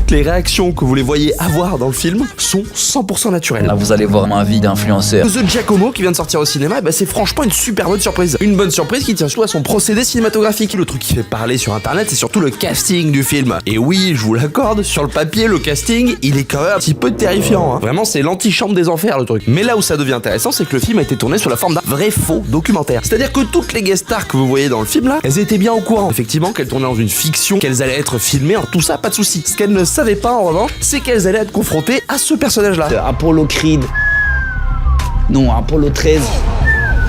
toutes les réactions que vous les voyez avoir dans le film sont 100% naturelles. Là, vous allez voir ma vie d'influenceur. The Giacomo qui vient de sortir au cinéma, c'est franchement une super bonne surprise. Une bonne surprise qui tient surtout à son procédé cinématographique. Le truc qui fait parler sur internet, c'est surtout le casting du film. Et oui, je vous l'accorde, sur le papier, le casting, il est quand même un petit peu terrifiant. Vraiment, c'est l'antichambre des enfers, le truc. Mais là où ça devient intéressant, c'est que le film a été tourné sous la forme d'un vrai faux documentaire. C'est-à-dire que toutes les guest stars que vous voyez dans le film là, elles étaient bien au courant, effectivement, qu'elles tournaient dans une fiction, qu'elles allaient être filmées, tout ça, pas de souci. Ce qu'elles ne savaient pas, en revanche, c'est qu'elles allaient être confrontées à ce personnage-là. Apollo Creed. Non, Apollo 13.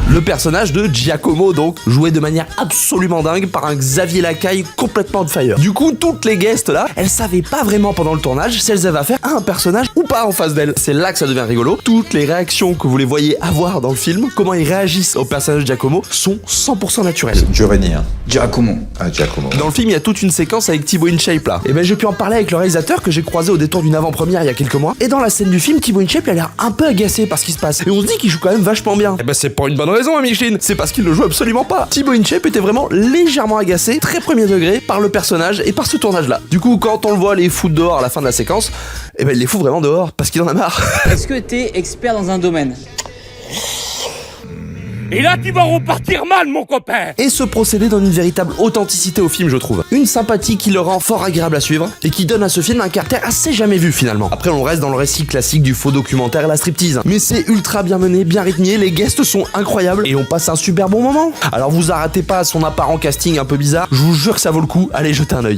Le personnage de Giacomo, donc, joué de manière absolument dingue par un Xavier Lacaille complètement on fire. Du coup, toutes les guests là, elles savaient pas vraiment pendant le tournage si elles avaient affaire à un personnage ou pas en face d'elles. C'est là que ça devient rigolo. Toutes les réactions que vous les voyez avoir dans le film, comment ils réagissent au personnage de Giacomo, sont 100% naturelles. Giovanni, hein. Giacomo. Ah, Giacomo. Dans le film, il y a toute une séquence avec Thibaut InShape là. Et j'ai pu en parler avec le réalisateur que j'ai croisé au détour d'une avant-première il y a quelques mois. Et dans la scène du film, Thibaut InShape il a l'air un peu agacé par ce qui se passe. Et on se dit qu'il joue quand même vachement bien. C'est pas une bonne raison, Micheline. C'est parce qu'il le joue absolument pas. Thibaut InShape était vraiment légèrement agacé, très premier degré, par le personnage et par ce tournage là. Du coup, quand on le voit les foutre dehors à la fin de la séquence, il les fout vraiment dehors parce qu'il en a marre. Est-ce que t'es expert dans un domaine ? Et là, tu vas repartir mal, mon copain. Et ce procédé donne une véritable authenticité au film, je trouve. Une sympathie qui le rend fort agréable à suivre et qui donne à ce film un caractère assez jamais vu finalement. Après, on reste dans le récit classique du faux documentaire et la striptease. Mais c'est ultra bien mené, bien rythmé, les guests sont incroyables et on passe un super bon moment. Alors vous arrêtez pas à son apparent casting un peu bizarre, je vous jure que ça vaut le coup, allez jeter un œil.